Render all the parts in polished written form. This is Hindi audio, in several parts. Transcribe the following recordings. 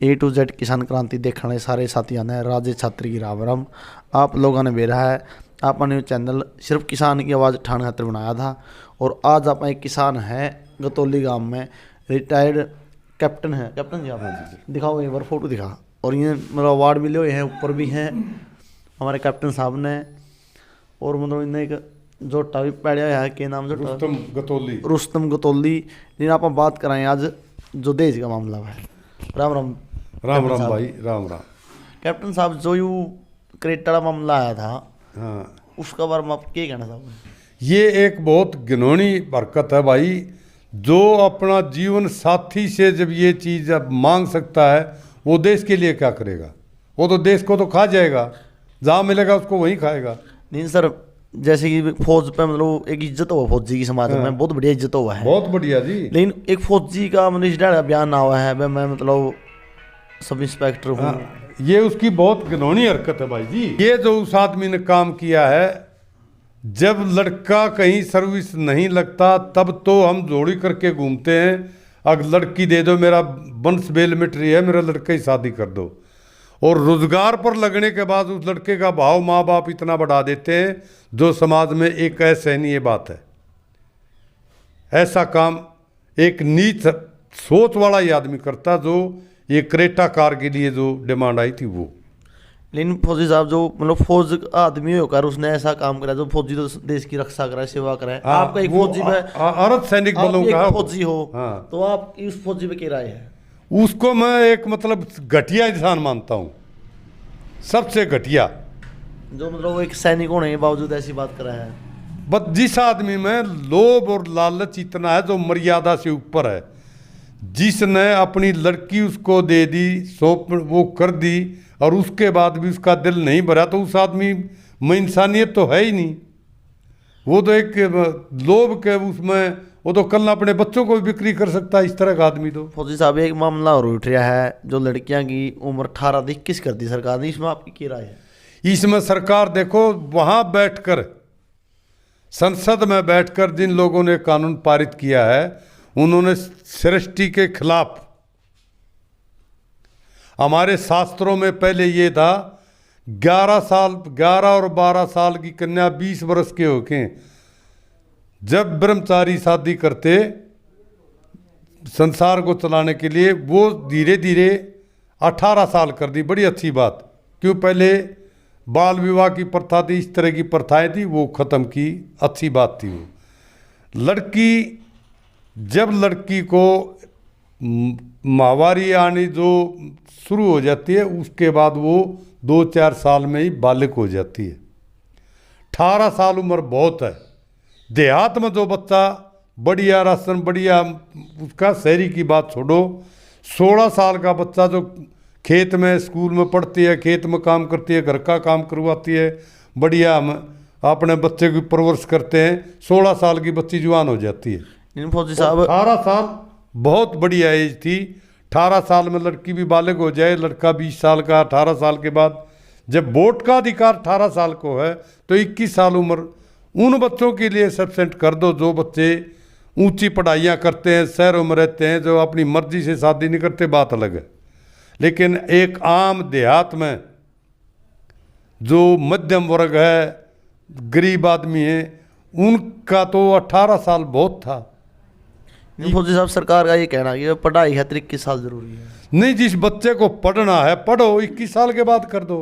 A to Z किसान क्रांति देखने वाले सारे साथियों ने राजे छात्री की राम राम। आप लोगों ने बेरा है आपने चैनल सिर्फ किसान की आवाज़ उठाने खातिर बनाया था। और आज आप एक किसान है गतौली गांव में रिटायर्ड कैप्टन है। कैप्टन जी आप दिखाओ एक बार फोटो दिखा। और ये मतलब अवार्ड मिले हुए हैं, ऊपर भी हैं हमारे कैप्टन साहब ने। और मतलब इन्हें एक जोटा भी पड़ा है के नाम जोटा रुस्तम गतौली जिन्हें आप बात कराएं आज जो देश का मामला है। राम राम राम राम भाई राम राम। कैप्टन साहब जो यू क्रेटा का मामला आया था, हाँ, उसका बारे में आप क्या कहना चाहोगे? ये एक बहुत घिनौनी हरकत है भाई। जो अपना जीवन साथी से जब ये चीज़ अब मांग सकता है वो देश के लिए क्या करेगा? वो तो देश को तो खा जाएगा, जहाँ मिलेगा उसको वहीं खाएगा। नहीं सर, जैसे कि फौज पे मतलब एक इज्जत हुआ फौजी की समाज में, बहुत बढ़िया इज्जत हुआ है, बहुत बढ़िया जी। लेकिन एक फौजी का मतलब बयान हुआ है मैं मतलब सब इंस्पेक्टर हूँ। ये उसकी बहुत घिनौनी हरकत है भाई जी। ये जो उस आदमी ने काम किया है, जब लड़का कहीं सर्विस नहीं लगता तब तो हम जोड़ी करके घूमते हैं, अगर लड़की दे दो मेरा वंश बेल मिट रही है, मेरा लड़का ही शादी कर दो। और रोजगार पर लगने के बाद उस लड़के का भाव माँ बाप इतना बढ़ा देते हैं जो समाज में एक असहनीय बात है। ऐसा काम एक नीच सोच वाला ही आदमी करता जो ये क्रेटा कार के लिए जो डिमांड आई थी वो। लेकिन फौजी साहब जो मतलब फौज आदमी होकर उसने ऐसा काम करा, जो फौजी तो देश की रक्षा कराए, सेवा कराए। आपका एक फौजी में अर्ध सैनिक बलों का फौजी हो, हाँ, तो आप इस फौजी पे क्या राय है? उसको मैं एक मतलब घटिया इंसान मानता हूँ, सबसे घटिया। जो मतलब वो एक सैनिक होने के बावजूद ऐसी बात करा है। बस जिस आदमी में लोभ और लालच इतना है, जो मर्यादा से ऊपर है, जिसने अपनी लड़की उसको दे दी, सौंप वो कर दी, और उसके बाद भी उसका दिल नहीं भरा, तो उस आदमी में इंसानियत तो है ही नहीं। वो तो एक लोभ के उसमें वो तो कल अपने बच्चों को भी बिक्री कर सकता है, इस तरह का आदमी। तो फौजी साहब एक मामला और उठ रहा है, जो लड़कियां की उम्र 18 से 21 कर दी सरकार ने, इसमें आपकी क्या राय है? इसमें सरकार देखो, वहां बैठकर संसद में बैठकर जिन लोगों ने कानून पारित किया है, उन्होंने सृष्टि के खिलाफ। हमारे शास्त्रों में पहले ये था 11 और 12 साल की कन्या 20 वर्ष के होके जब ब्रह्मचारी शादी करते संसार को चलाने के लिए, वो धीरे धीरे 18 साल कर दी। बड़ी अच्छी बात। क्यों? पहले बाल विवाह की प्रथा थी, इस तरह की प्रथाएं थी, वो ख़त्म की, अच्छी बात थी वो। लड़की जब लड़की को माहवारी आनी जो शुरू हो जाती है, उसके बाद वो 2-4 साल में ही बालिग हो जाती है। 18 साल उम्र बहुत है। देहात में जो बच्चा बढ़िया राशन बढ़िया, उसका शहरी की बात छोड़ो, 16 साल का बच्चा जो खेत में स्कूल में पढ़ती है, खेत में काम करती है, घर का काम करवाती है, बढ़िया हम अपने बच्चे की परवरिश करते हैं, 16 साल की बच्ची जवान हो जाती है। फौजी साहब 18 साल बहुत बढ़िया एज थी। 18 साल में लड़की भी बालिग हो जाए, लड़का 20 साल का। 18 साल के बाद जब वोट का अधिकार 18 साल को है, तो 21 साल उम्र उन बच्चों के लिए सफिशेंट कर दो जो बच्चे ऊंची पढ़ाइयाँ करते हैं, शहरों में रहते हैं, जो अपनी मर्जी से शादी नहीं करते, बात अलग है। लेकिन एक आम देहात में जो मध्यम वर्ग है, गरीब आदमी है, उनका तो 18 साल बहुत था। फौजी साहब सरकार का ये कहना है कि पढ़ाई खातिर 21 साल जरूरी है। नहीं, जिस बच्चे को पढ़ना है पढ़ो, 21 साल के बाद कर दो,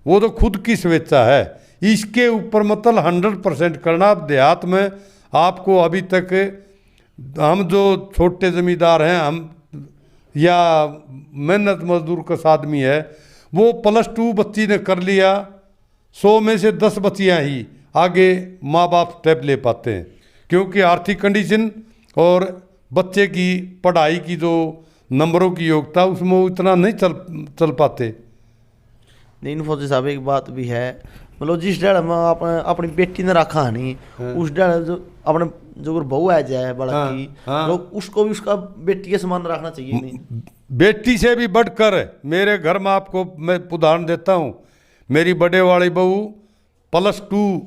वो तो खुद की स्वेच्छा है। इसके ऊपर मतलब 100% करना। देहात में आपको अभी तक हम जो छोटे जमींदार हैं, हम या मेहनत मजदूर का आदमी है, वो +2 बच्ची ने कर लिया, 100 में से 10 बच्चियाँ ही आगे माँ बाप स्टेप ले पाते हैं, क्योंकि आर्थिक कंडीशन और बच्चे की पढ़ाई की जो नंबरों की योग्यता, उसमें वो इतना नहीं चल पाते। नहीं फौजी साहब एक बात भी है, मतलब जिस डेढ़ में अपनी बेटी ने रखा नहीं, उस डेढ़ जो अपने जो बहू आ जाए बड़ा की, लोग उसको भी उसका बेटी के समान रखना चाहिए। नहीं, बेटी से भी बढ़कर मेरे घर में आपको मैं उदाहरण देता हूँ। मेरी बड़े वाली बहू +2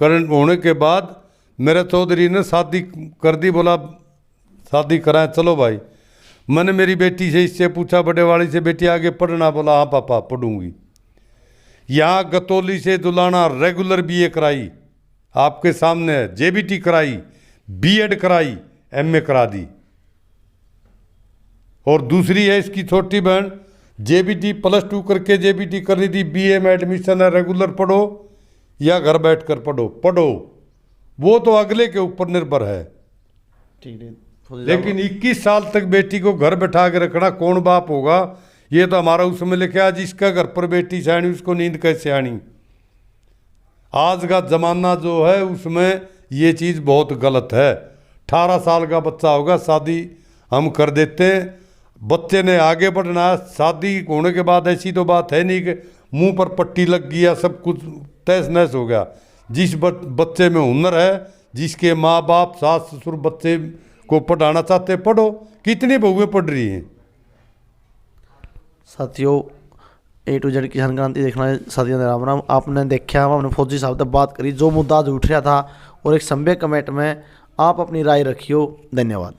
करंट होने के बाद मेरे चौधरी ने शादी कर दी, बोला शादी कराएं, चलो भाई। मैंने मेरी बेटी से इससे पूछा, बड़े वाली से, बेटी आगे पढ़ना? बोला हाँ पापा पढ़ूंगी। यहाँ गतौली से दुलाना रेगुलर बीए कराई, आपके सामने है, जेबीटी कराई, बीएड कराई, एमए करा दी। और दूसरी है इसकी छोटी बहन, जेबीटी +2 करके जेबीटी कर रही थी, बीए में एडमिशन है, रेगुलर पढ़ो या घर बैठ कर पढ़ो, वो तो अगले के ऊपर निर्भर है। ठीक है। लेकिन 21 साल तक बेटी को घर बैठा के रखना कौन बाप होगा? ये तो हमारा उसमें लिखा, जिसका घर पर बेटी सियाणी उसको नींद कैसे आनी। आज का जमाना जो है उसमें ये चीज़ बहुत गलत है। 18 साल का बच्चा होगा, शादी हम कर देते हैं, बच्चे ने आगे बढ़ना है। शादी होने के बाद ऐसी तो बात है नहीं कि मुंह पर पट्टी लग गया, सब कुछ तहस नहस हो गया। जिस बच्चे में हुनर है, जिसके माँ बाप सास ससुर बच्चे को पढ़ाना चाहते, पढ़ो। कितनी बहुएं पढ़ रही हैं। साथियों, A to Z किसान क्रांति देखना है साथियों ने राम राम। आपने देखा, हमने फौजी साहब तक बात करी, जो मुद्दा आज उठ रहा था, और एक संभव कमेंट में आप अपनी राय रखियो। धन्यवाद।